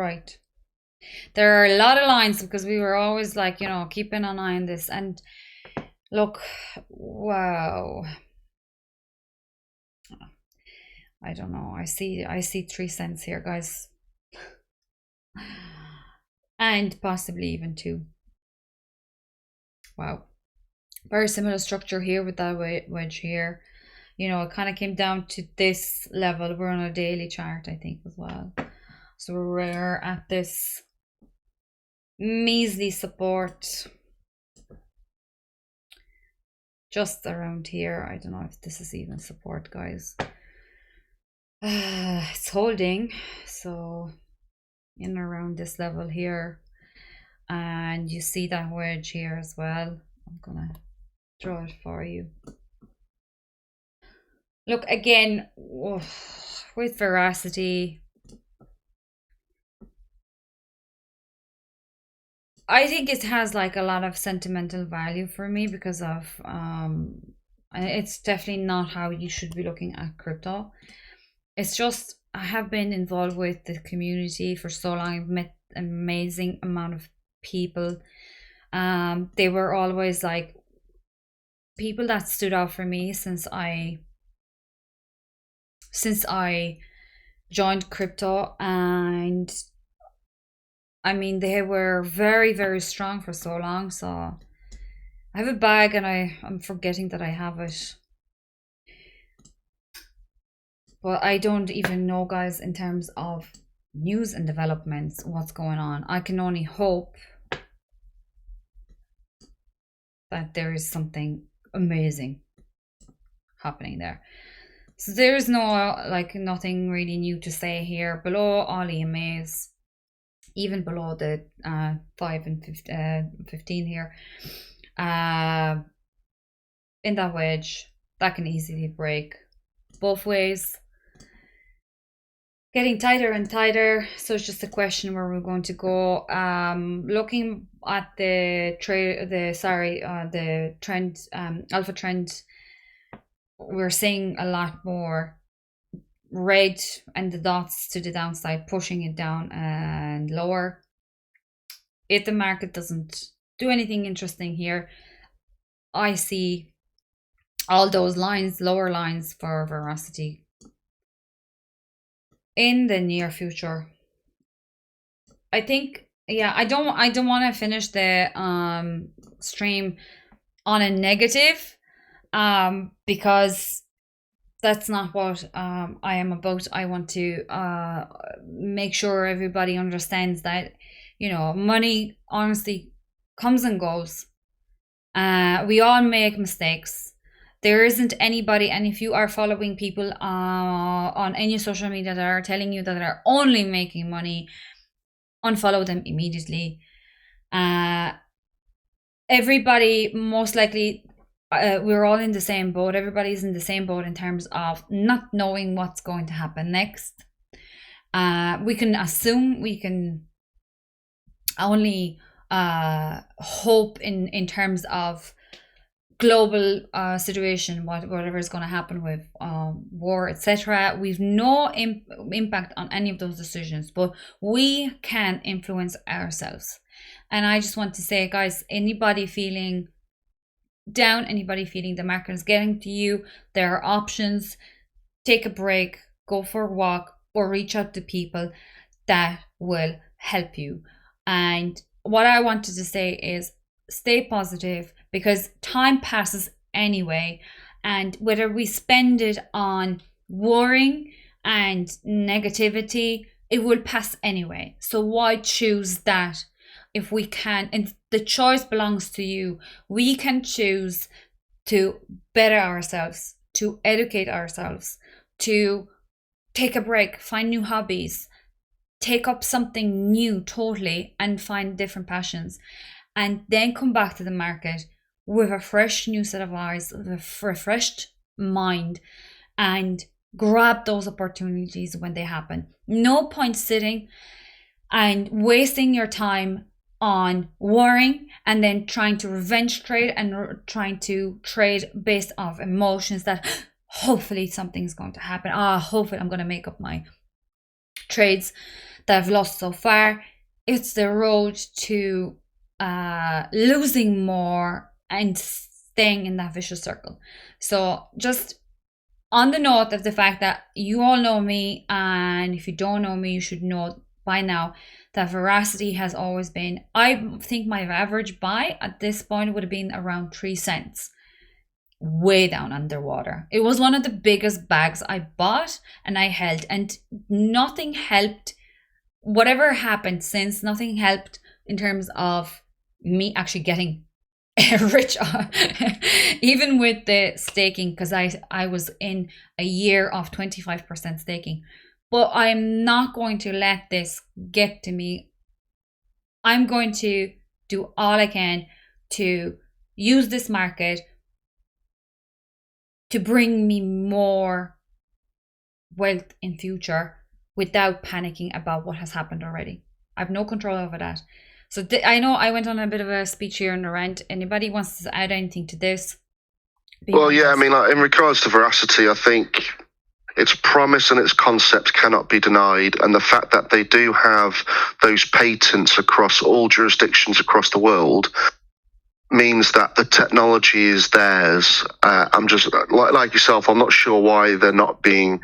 Right. There are a lot of lines because we were always like, keeping an eye on this. And look, wow. I don't know. I see 3 cents here, guys. And possibly even two. Wow. Very similar structure here with that wedge here. It kind of came down to this level. We're on a daily chart, I think, as well. So we're at this measly support just around here. I don't know if this is even support, guys. It's holding, so in around this level here, and you see that wedge here as well. I'm gonna draw it for you. Look again with Verasity. I think it has like a lot of sentimental value for me because of it's definitely not how you should be looking at crypto. It's just I have been involved with the community for so long. I've met an amazing amount of people. They were always like people that stood out for me since I joined crypto, and I mean they were very, very strong for so long. So I have a bag and I'm forgetting that I have it. But I don't even know, guys, in terms of news and developments, what's going on. I can only hope that there is something amazing happening there. So there's nothing really new to say here. Below all EMAs, even below the 5 and 15 here, in that wedge, that can easily break both ways. Getting tighter and tighter, so it's just a question where we're going to go. Looking at the trend, alpha trend, we're seeing a lot more red and the dots to the downside, pushing it down and lower. If the market doesn't do anything interesting here, I see all those lines, lower lines for Veracity in the near future. I think, yeah, I don't want to finish the stream on a negative, because that's not what I am about. I want to make sure everybody understands that money honestly comes and goes. We all make mistakes. There isn't anybody, and if you are following people on any social media that are telling you that they're only making money, unfollow them immediately. Everybody, most likely, we're all in the same boat. Everybody's in the same boat in terms of not knowing what's going to happen next. We can assume, we can only hope in terms of global situation, whatever is going to happen with war, etc. We've no impact on any of those decisions, but we can influence ourselves. And I just want to say, guys, anybody feeling down, anybody feeling the market is getting to you, there are options. Take a break, go for a walk, or reach out to people that will help you. And what I wanted to say is stay positive, because time passes anyway, and whether we spend it on worrying and negativity, it will pass anyway. So why choose that if we can? And the choice belongs to you. We can choose to better ourselves, to educate ourselves, to take a break, find new hobbies, take up something new totally, and find different passions, and then come back to the market with a fresh new set of eyes, with a refreshed mind, and grab those opportunities when they happen. No point sitting and wasting your time on worrying and then trying to revenge trade and trying to trade based off emotions that hopefully something's going to happen. Hopefully I'm going to make up my trades. that I've lost so far. It's the road to losing more and staying in that vicious circle. So just on the note of the fact that you all know me, and if you don't know me, you should know by now that Verasity has always been, I think my average buy at this point would have been around 3 cents, way down underwater. It was one of the biggest bags I bought and I held, and nothing helped. Whatever happened since, nothing helped in terms of me actually getting rich, even with the staking, because I was in a year of 25% staking. But I'm not going to let this get to me. I'm going to do all I can to use this market to bring me more wealth in future without panicking about what has happened already. I have no control over that. So I know I went on a bit of a speech here on the rant. Anybody wants to add anything to this? Well, yeah, I mean, like, in regards to Veracity, I think its promise and its concept cannot be denied. And the fact that they do have those patents across all jurisdictions across the world means that the technology is theirs. I'm just like yourself, I'm not sure why they're not being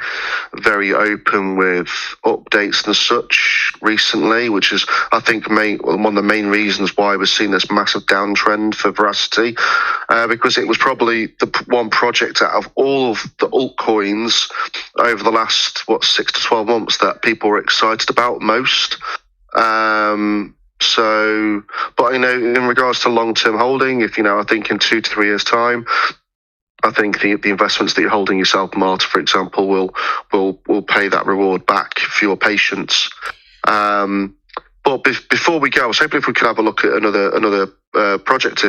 very open with updates and such recently, which is, I think, one of the main reasons why we're seeing this massive downtrend for Veracity, because it was probably the one project out of all of the altcoins over the last 6 to 12 months that people were excited about most. So, but in regards to long-term holding, if I think in 2 to 3 years' time, I think the investments that you're holding yourself, Marta, for example, will pay that reward back for your patience. But before we go, I was hoping if we could have a look at another project,